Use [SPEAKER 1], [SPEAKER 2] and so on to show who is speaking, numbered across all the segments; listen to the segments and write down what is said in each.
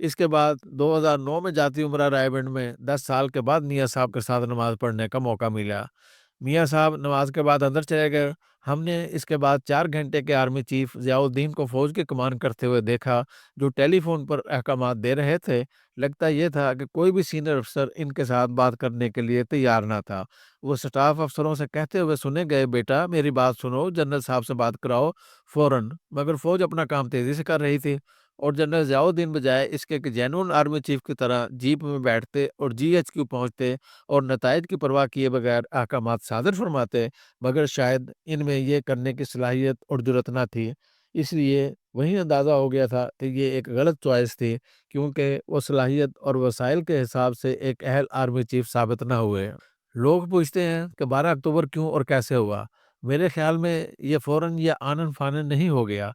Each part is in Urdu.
[SPEAKER 1] اس کے بعد 2009 میں جاتی عمرہ رائے گنج میں 10 سال کے بعد میاں صاحب کے ساتھ نماز پڑھنے کا موقع ملا۔ میاں صاحب نماز کے بعد اندر چلے گئے۔ ہم نے اس کے بعد 4 گھنٹے کے آرمی چیف ضیاء الدین کو فوج کی کمان کرتے ہوئے دیکھا، جو ٹیلی فون پر احکامات دے رہے تھے۔ لگتا یہ تھا کہ کوئی بھی سینئر افسر ان کے ساتھ بات کرنے کے لیے تیار نہ تھا۔ وہ سٹاف افسروں سے کہتے ہوئے سنے گئے، بیٹا میری بات سنو، جنرل صاحب سے بات کراؤ فوراً۔ مگر فوج اپنا کام تیزی سے کر رہی تھی، اور جنرل ضیاء الدین بجائے اس کے کہ جینون آرمی چیف کی طرح جیپ میں بیٹھتے اور GHQ پہنچتے اور نتائج کی پرواہ کیے بغیر احکامات صادر فرماتے، مگر شاید ان میں یہ کرنے کی صلاحیت اور جرات نہ تھی۔ اس لیے وہیں اندازہ ہو گیا تھا کہ یہ ایک غلط چوائس تھی، کیونکہ وہ صلاحیت اور وسائل کے حساب سے ایک اہل آرمی چیف ثابت نہ ہوئے۔ لوگ پوچھتے ہیں کہ 12 اکتوبر کیوں اور کیسے ہوا؟ میرے خیال میں یہ فوراً یا آنن فانن نہیں ہو گیا۔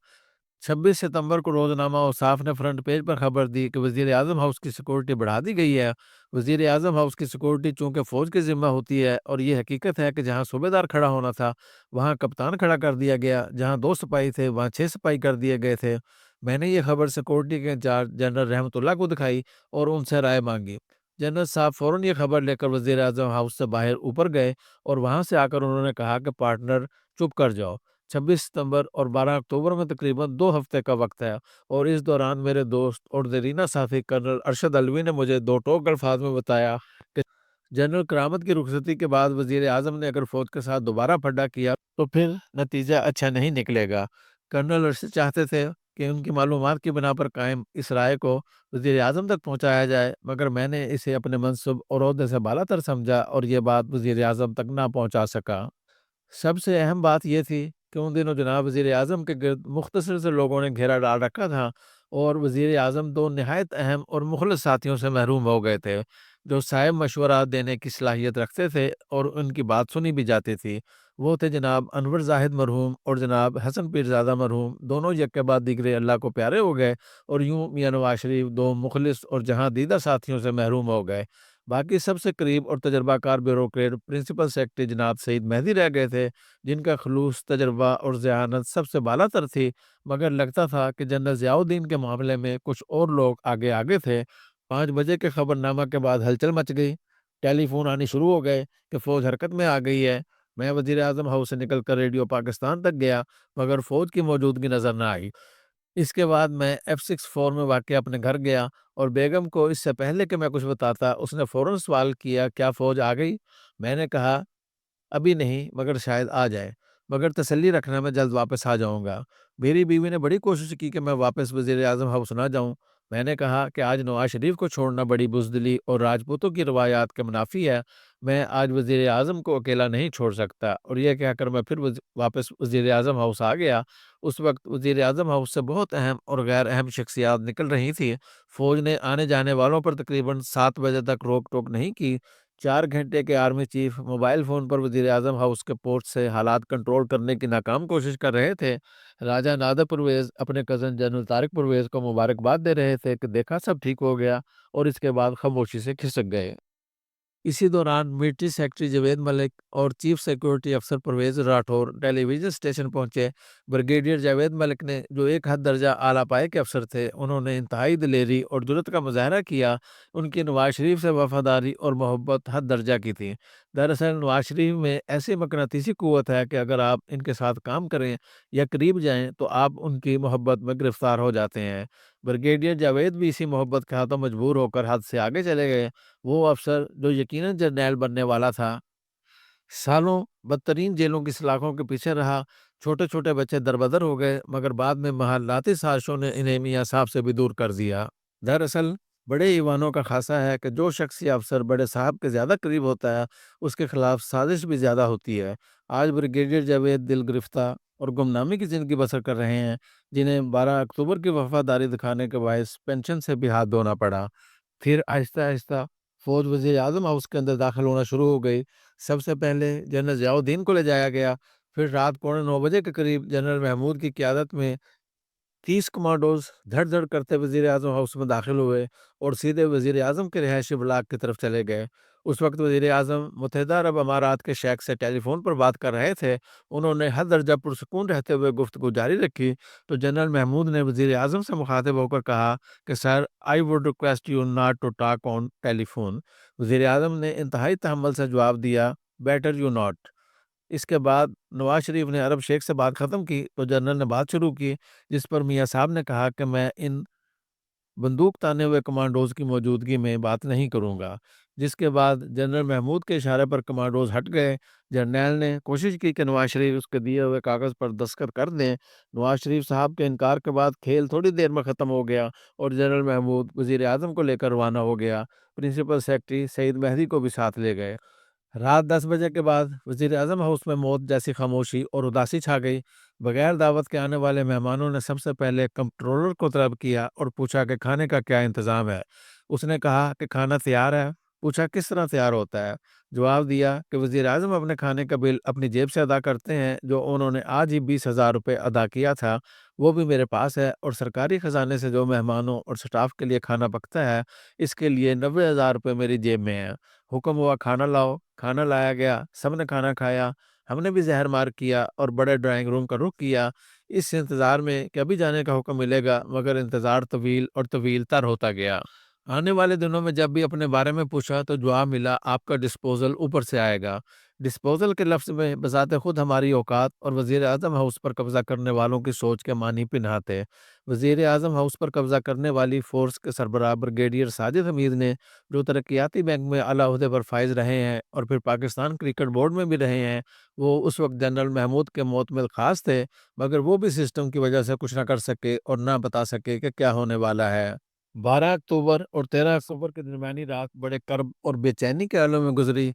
[SPEAKER 1] 26 ستمبر کو روزنامہ اوصاف نے فرنٹ پیج پر خبر دی کہ وزیر اعظم ہاؤس کی سیکورٹی بڑھا دی گئی ہے۔ وزیر اعظم ہاؤس کی سیکورٹی چونکہ فوج کی ذمہ ہوتی ہے، اور یہ حقیقت ہے کہ جہاں صوبے دار کھڑا ہونا تھا وہاں کپتان کھڑا کر دیا گیا، جہاں 2 سپاہی تھے وہاں 6 سپاہی کر دیے گئے تھے۔ میں نے یہ خبر سیکورٹی کے انچارج جنرل رحمت اللہ کو دکھائی اور ان سے رائے مانگی۔ جنرل صاحب فوراً یہ خبر لے کر وزیر اعظم ہاؤس سے باہر اوپر گئے، اور وہاں سے آ کر انہوں نے کہا کہ پارٹنر چپ کر جاؤ۔ 26 ستمبر اور 12 اکتوبر میں تقریباً 2 ہفتے کا وقت ہے، اور اس دوران میرے دوست اور دیرینہ ساتھی کرنل ارشد الوی نے مجھے 2 ٹوک الفاظ میں بتایا کہ جنرل کرامت کی رخصتی کے بعد وزیر اعظم نے اگر فوج کے ساتھ دوبارہ پھڈا کیا تو پھر نتیجہ اچھا نہیں نکلے گا۔ کرنل ارشد چاہتے تھے کہ ان کی معلومات کی بنا پر قائم اس رائے کو وزیر اعظم تک پہنچایا جائے، مگر میں نے اسے اپنے منصب اور عہدے سے بالا تر سمجھا اور یہ بات وزیر اعظم تک نہ پہنچا سکا۔ سب سے اہم بات یہ تھی کہ ان دنوں جناب وزیر اعظم کے گرد مختصر سے لوگوں نے گھیرا ڈال رکھا تھا، اور وزیر اعظم 2 نہایت اہم اور مخلص ساتھیوں سے محروم ہو گئے تھے، جو صائب مشورہ دینے کی صلاحیت رکھتے تھے اور ان کی بات سنی بھی جاتی تھی۔ وہ تھے جناب انور زاہد مرحوم اور جناب حسن پیرزادہ مرحوم، دونوں یکے بعد دیگرے اللہ کو پیارے ہو گئے، اور یوں میاں نواز شریف 2 مخلص اور جہاں دیدہ ساتھیوں سے محروم ہو گئے۔ باقی سب سے قریب اور تجربہ کار بیوروکریٹ پرنسپل سیکرٹری جناب سعید مہدی رہ گئے تھے، جن کا خلوص، تجربہ اور ذہانت سب سے بالا تر تھی، مگر لگتا تھا کہ جنرل ضیاء الدین کے معاملے میں کچھ اور لوگ آگے آگے تھے۔ 5 بجے کے خبر نامہ کے بعد ہلچل مچ گئی، ٹیلی فون آنی شروع ہو گئے کہ فوج حرکت میں آ گئی ہے۔ میں وزیر اعظم ہاؤس سے نکل کر ریڈیو پاکستان تک گیا، مگر فوج کی موجودگی نظر نہ آئی۔ اس کے بعد میں F64 میں واقع اپنے گھر گیا، اور بیگم کو اس سے پہلے کہ میں کچھ بتاتا اس نے فوراً سوال کیا، کیا فوج آ گئی؟ میں نے کہا ابھی نہیں، مگر شاید آ جائے، مگر تسلی رکھنا میں جلد واپس آ جاؤں گا۔ میری بیوی نے بڑی کوشش کی کہ میں واپس وزیر اعظم ہاؤس نہ جاؤں۔ میں نے کہا کہ آج نواز شریف کو چھوڑنا بڑی بزدلی اور راجپوتوں کی روایات کے منافی ہے، میں آج وزیر اعظم کو اکیلا نہیں چھوڑ سکتا، اور یہ کہہ کر میں پھر واپس وزیر اعظم ہاؤس آ گیا۔ اس وقت وزیر اعظم ہاؤس سے بہت اہم اور غیر اہم شخصیات نکل رہی تھی۔ فوج نے آنے جانے والوں پر تقریباً 7 بجے تک روک ٹوک نہیں کی۔ 4 گھنٹے کے آرمی چیف موبائل فون پر وزیر اعظم ہاؤس کے پورٹ سے حالات کنٹرول کرنے کی ناکام کوشش کر رہے تھے۔ راجہ نادر پرویز اپنے کزن جنرل طارق پرویز کو مبارکباد دے رہے تھے کہ دیکھا سب ٹھیک ہو گیا، اور اس کے بعد خاموشی سے کھسک گئے۔ اسی دوران ملٹری سیکرٹری جاوید ملک اور چیف سیکورٹی افسر پرویز راٹھور ٹیلی ویژن اسٹیشن پہنچے۔ بریگیڈیئر جاوید ملک نے، جو ایک حد درجہ اعلیٰ پائے کے افسر تھے، انہوں نے انتہائی دلیری اور جرات کا مظاہرہ کیا۔ ان کی نواز شریف سے وفاداری اور محبت حد درجہ کی تھی۔ دراصل نواز شریف میں ایسی مقناطیسی قوت ہے کہ اگر آپ ان کے ساتھ کام کریں یا قریب جائیں تو آپ ان کی محبت میں گرفتار ہو جاتے ہیں۔ بریگیڈیئر جاوید بھی اسی محبت کے ہاتھوں مجبور ہو کر حد سے آگے چلے گئے۔ وہ افسر جو یقیناً جرنیل بننے والا تھا، سالوں بدترین جیلوں کی سلاخوں کے پیچھے رہا۔ چھوٹے چھوٹے بچے دربدر ہو گئے، مگر بعد میں محلاتی سازشوں نے انہیں میاں صاحب سے بھی دور کر دیا۔ دراصل بڑے ایوانوں کا خاصہ ہے کہ جو شخص یا افسر بڑے صاحب کے زیادہ قریب ہوتا ہے، اس کے خلاف سازش بھی زیادہ ہوتی ہے۔ آج بریگیڈیئر جاوید دل گرفتہ اور گمنامی کی زندگی بسر کر رہے ہیں، جنہیں 12 اکتوبر کی وفاداری دکھانے کے باعث پینشن سے بھی ہاتھ دھونا پڑا۔ پھر آہستہ آہستہ فوج وزیر اعظم ہاؤس کے اندر داخل ہونا شروع ہو گئی۔ سب سے پہلے جنرل ضیاء الدین کو لے جایا گیا، پھر رات 8:45 بجے کے قریب جنرل محمود کی قیادت میں 30 کمانڈوز دھڑ دھڑ کرتے وزیر اعظم ہاؤس میں داخل ہوئے اور سیدھے وزیر اعظم کے رہائشی بلاک کی طرف چلے گئے۔ اس وقت وزیر اعظم متحدہ عرب امارات کے شیخ سے ٹیلی فون پر بات کر رہے تھے۔ انہوں نے ہر درجہ پرسکون رہتے ہوئے گفتگو جاری رکھی تو جنرل محمود نے وزیر اعظم سے مخاطب ہو کر کہا کہ sir, I would request you not to talk on telephone. وزیر اعظم نے انتہائی تحمل سے جواب دیا، بیٹر یو ناٹ۔ اس کے بعد نواز شریف نے عرب شیخ سے بات ختم کی تو جنرل نے بات شروع کی، جس پر میاں صاحب نے کہا کہ میں ان بندوق تانے ہوئے کمانڈوز کی موجودگی میں بات نہیں کروں گا، جس کے بعد جنرل محمود کے اشارے پر کمانڈوز ہٹ گئے۔ جرنیل نے کوشش کی کہ نواز شریف اس کے دیے ہوئے کاغذ پر دستخط کر دیں۔ نواز شریف صاحب کے انکار کے بعد کھیل تھوڑی دیر میں ختم ہو گیا اور جنرل محمود وزیر اعظم کو لے کر روانہ ہو گیا۔ پرنسپل سیکرٹری سعید مہدی کو بھی ساتھ لے گئے۔ رات 10 بجے کے بعد وزیر اعظم ہاؤس میں موت جیسی خاموشی اور اداسی چھا گئی۔ بغیر دعوت کے آنے والے مہمانوں نے سب سے پہلے کنٹرولر کو طلب کیا اور پوچھا کہ کھانے کا کیا انتظام ہے۔ اس نے کہا کہ کھانا تیار ہے۔ پوچھا کس طرح تیار ہوتا ہے؟ جواب دیا کہ وزیر اعظم اپنے کھانے کا بل اپنی جیب سے ادا کرتے ہیں، جو انہوں نے آج ہی 20,000 روپے ادا کیا تھا، وہ بھی میرے پاس ہے، اور سرکاری خزانے سے جو مہمانوں اور سٹاف کے لیے کھانا پکتا ہے، اس کے لیے 90,000 روپے میری جیب میں ہیں۔ حکم ہوا کھانا لاؤ۔ کھانا لایا گیا، سب نے کھانا کھایا۔ ہم نے بھی زہر مار کیا اور بڑے ڈرائنگ روم کا رخ کیا، اس انتظار میں کہ ابھی جانے کا حکم ملے گا، مگر انتظار طویل اور طویل تر ہوتا گیا۔ آنے والے دنوں میں جب بھی اپنے بارے میں پوچھا تو جواب ملا، آپ کا ڈسپوزل اوپر سے آئے گا۔ ڈسپوزل کے لفظ میں بذات خود ہماری اوقات اور وزیر اعظم ہاؤس پر قبضہ کرنے والوں کی سوچ کے معنی پنہاں تھے۔ وزیر اعظم ہاؤس پر قبضہ کرنے والی فورس کے سربراہ برگیڈیئر ساجد حمید نے، جو ترقیاتی بینک میں اعلیٰ عہدے پر فائز رہے ہیں اور پھر پاکستان کرکٹ بورڈ میں بھی رہے ہیں، وہ اس وقت جنرل محمود کے معتمد خاص تھے، مگر وہ بھی سسٹم کی وجہ سے کچھ نہ کر سکے اور نہ بتا سکے کہ کیا ہونے والا ہے۔ 12 اکتوبر اور 13 اکتوبر کے درمیانی رات بڑے کرب اور بے چینی کے عالم میں گزری۔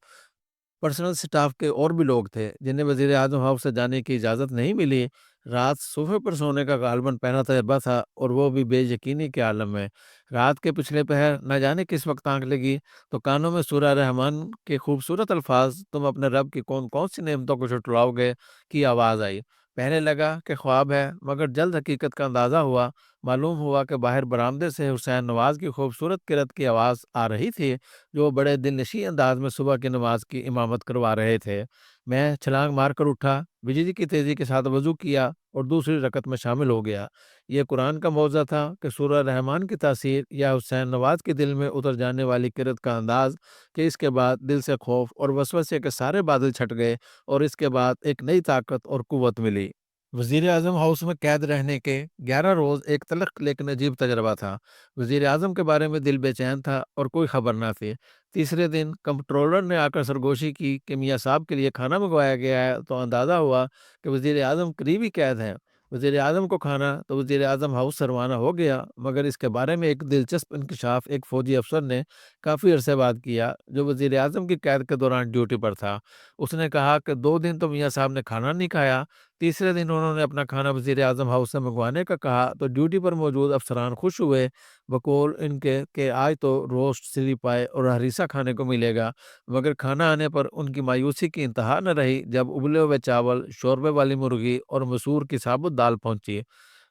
[SPEAKER 1] پرسنل سٹاف کے اور بھی لوگ تھے جنہیں وزیر اعظم ہاؤس سے جانے کی اجازت نہیں ملی۔ رات صوفے پر سونے کا غالباً پہلا تجربہ تھا اور وہ بھی بے یقینی کے عالم میں۔ رات کے پچھلے پہر نہ جانے کس وقت آنکھ لگی تو کانوں میں سورہ رحمان کے خوبصورت الفاظ، تم اپنے رب کی کون کون سی نعمتوں کو جھٹلاؤ گے، کی آواز آئی۔ پہلے لگا کہ خواب ہے، مگر جلد حقیقت کا اندازہ ہوا۔ معلوم ہوا کہ باہر برآمدے سے حسین نواز کی خوبصورت کرت کی آواز آ رہی تھی، جو بڑے دل نشیں انداز میں صبح کی نماز کی امامت کروا رہے تھے۔ میں چھلانگ مار کر اٹھا، بجلی کی تیزی کے ساتھ وضو کیا اور دوسری رکعت میں شامل ہو گیا۔ یہ قرآن کا معجزہ تھا کہ سورہ رحمان کی تاثیر یا حسین نواز کے دل میں اتر جانے والی کرت کا انداز، کہ اس کے بعد دل سے خوف اور وسوسے کے سارے بادل چھٹ گئے اور اس کے بعد ایک نئی طاقت اور قوت ملی۔ وزیر اعظم ہاؤس میں قید رہنے کے 11 روز ایک تلخ لیکن عجیب تجربہ تھا۔ وزیر اعظم کے بارے میں دل بے چین تھا اور کوئی خبر نہ تھی۔ تیسرے دن کنٹرولر نے آ کر سرگوشی کی کہ میاں صاحب کے لیے کھانا منگوایا گیا ہے تو اندازہ ہوا کہ وزیر اعظم قریبی قید ہیں۔ وزیر اعظم کو کھانا تو وزیر اعظم ہاؤس سے روانہ ہو گیا، مگر اس کے بارے میں ایک دلچسپ انکشاف ایک فوجی افسر نے کافی عرصے بعد کیا، جو وزیر اعظم کی قید کے دوران ڈیوٹی پر تھا۔ اس نے کہا کہ 2 دن تو میاں صاحب نے کھانا نہیں کھایا۔ تیسرے دن انہوں نے اپنا کھانا وزیر اعظم ہاؤس سے منگوانے کا کہا تو ڈیوٹی پر موجود افسران خوش ہوئے، بقول ان کے کہ آج تو روسٹ سلی پائے اور ہریسہ کھانے کو ملے گا، مگر کھانا آنے پر ان کی مایوسی کی انتہا نہ رہی جب ابلے ہوئے چاول، شوربے والی مرغی اور مسور کی ثابت دال پہنچی۔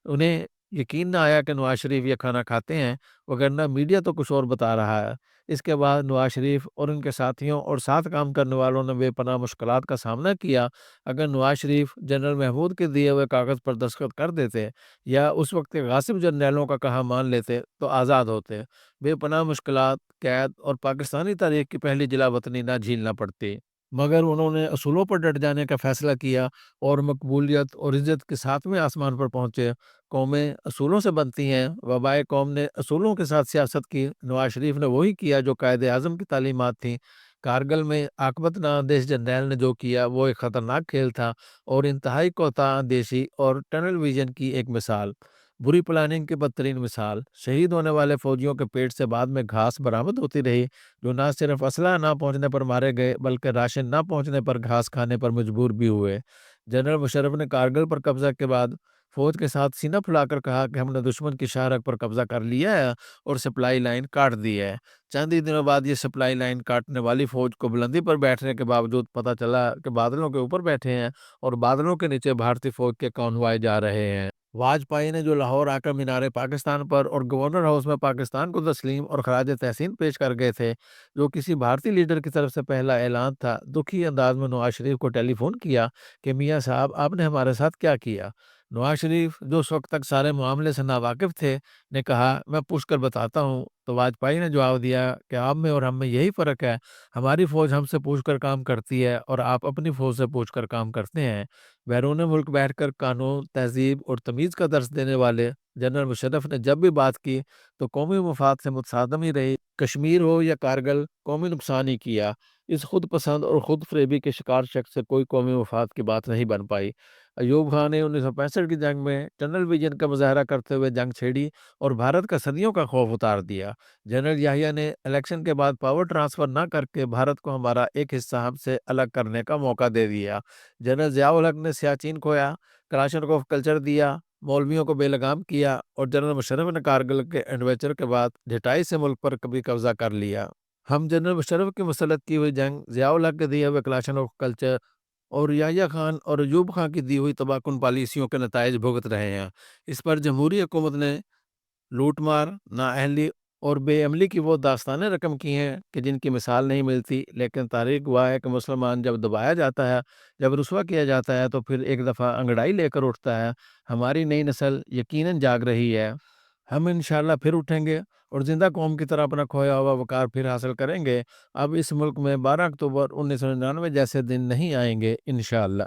[SPEAKER 1] انہیں یقین نہ آیا کہ نواز شریف یہ کھانا کھاتے ہیں، وگرنہ میڈیا تو کچھ اور بتا رہا ہے۔ اس کے بعد نواز شریف اور ان کے ساتھیوں اور ساتھ کام کرنے والوں نے بے پناہ مشکلات کا سامنا کیا۔ اگر نواز شریف جنرل محمود کے دیے ہوئے کاغذ پر دستخط کر دیتے یا اس وقت کے غاصب جرنیلوں کا کہا مان لیتے تو آزاد ہوتے۔ بے پناہ مشکلات، قید اور پاکستانی تاریخ کی پہلی جلا وطنی نہ جھیلنا پڑتی، مگر انہوں نے اصولوں پر ڈٹ جانے کا فیصلہ کیا اور مقبولیت اور عزت کے 7ویں آسمان پر پہنچے۔ قومیں اصولوں سے بنتی ہیں، وبائے قوم نے اصولوں کے ساتھ سیاست کی۔ نواز شریف نے وہی کیا جو قائد اعظم کی تعلیمات تھیں۔ کارگل میں عاقبت اندیش جرنیل نے جو کیا وہ ایک خطرناک کھیل تھا اور انتہائی کوتاہ اندیشی اور ٹنل ویژن کی ایک مثال، بری پلاننگ کی بدترین مثال۔ شہید ہونے والے فوجیوں کے پیٹ سے بعد میں گھاس برآمد ہوتی رہی، جو نہ صرف اسلحہ نہ پہنچنے پر مارے گئے بلکہ راشن نہ پہنچنے پر گھاس کھانے پر مجبور بھی ہوئے۔ جنرل مشرف نے کارگل پر قبضہ کے بعد فوج کے ساتھ سینہ پھلا کر کہا کہ ہم نے دشمن کی شاہراہ پر قبضہ کر لیا ہے اور سپلائی لائن کاٹ دی ہے۔ چند ہی دنوں بعد یہ سپلائی لائن کاٹنے والی فوج کو بلندی پر بیٹھنے کے باوجود پتہ چلا کہ بادلوں کے اوپر بیٹھے ہیں اور بادلوں کے نیچے بھارتی فوج کے کانوائے جا رہے ہیں۔ واجپئی نے جو لاہور آکر مینار پاکستان پر اور گورنر ہاؤس میں پاکستان کو تسلیم اور خراج تحسین پیش کر گئے تھے، جو کسی بھارتی لیڈر کی طرف سے پہلا اعلان تھا، دکھی انداز میں نواز شریف کو ٹیلی فون کیا کہ میاں صاحب آپ نے ہمارے ساتھ کیا کیا۔ نواز شریف جو اس وقت تک سارے معاملے سے ناواقف تھے نے کہا میں پوچھ کر بتاتا ہوں، تو واجپئی نے جواب دیا کہ آپ میں اور ہم میں یہی فرق ہے، ہماری فوج ہم سے پوچھ کر کام کرتی ہے اور آپ اپنی فوج سے پوچھ کر کام کرتے ہیں۔ بیرون ملک بیٹھ کر قانون، تہذیب اور تمیز کا درس دینے والے جنرل مشرف نے جب بھی بات کی تو قومی مفاد سے متصادم ہی رہی۔ کشمیر ہو یا کارگل، قومی نقصان ہی کیا۔ اس خود پسند اور خود فریبی کے شکار شخص سے کوئی قومی مفاد کی بات نہیں بن پائی۔ ایوب خان نے 1965 کی جنگ میں ٹنل ویژن کا مظاہرہ کرتے ہوئے جنگ چھیڑی اور بھارت کا صدیوں کا خوف اتار دیا۔ جنرل یحییٰ نے الیکشن کے بعد پاور ٹرانسفر نہ کر کے بھارت کو ہمارا ایک حصہ ہم سے الگ کرنے کا موقع دے دیا۔ جنرل ضیاء الحق نے سیاچین کھویا، کلاشنکوف کلچر دیا، مولویوں کو بے لگام کیا اور جنرل مشرف نے کارگل کے ایڈوینچر کے بعد ڈھٹائی سے ملک پر کبھی قبضہ کر لیا۔ ہم جنرل مشرف کی مسلط کی ہوئی جنگ، ضیاء الحق کے دیے ہوئے کلاشنکوف کلچر اور یحییٰ خان اور ایوب خان کی دی ہوئی تباہ کن پالیسیوں کے نتائج بھگت رہے ہیں۔ اس پر جمہوری حکومت نے لوٹ مار، نااہلی اور بے عملی کی وہ داستانیں رقم کی ہیں کہ جن کی مثال نہیں ملتی، لیکن تاریخ گواہ ہے کہ مسلمان جب دبایا جاتا ہے، جب رسوا کیا جاتا ہے تو پھر ایک دفعہ انگڑائی لے کر اٹھتا ہے۔ ہماری نئی نسل یقیناً جاگ رہی ہے۔ ہم انشاءاللہ پھر اٹھیں گے اور زندہ قوم کی طرح اپنا کھویا ہوا وقار پھر حاصل کریں گے۔ اب اس ملک میں 12 اکتوبر 1999 جیسے دن نہیں آئیں گے انشاءاللہ۔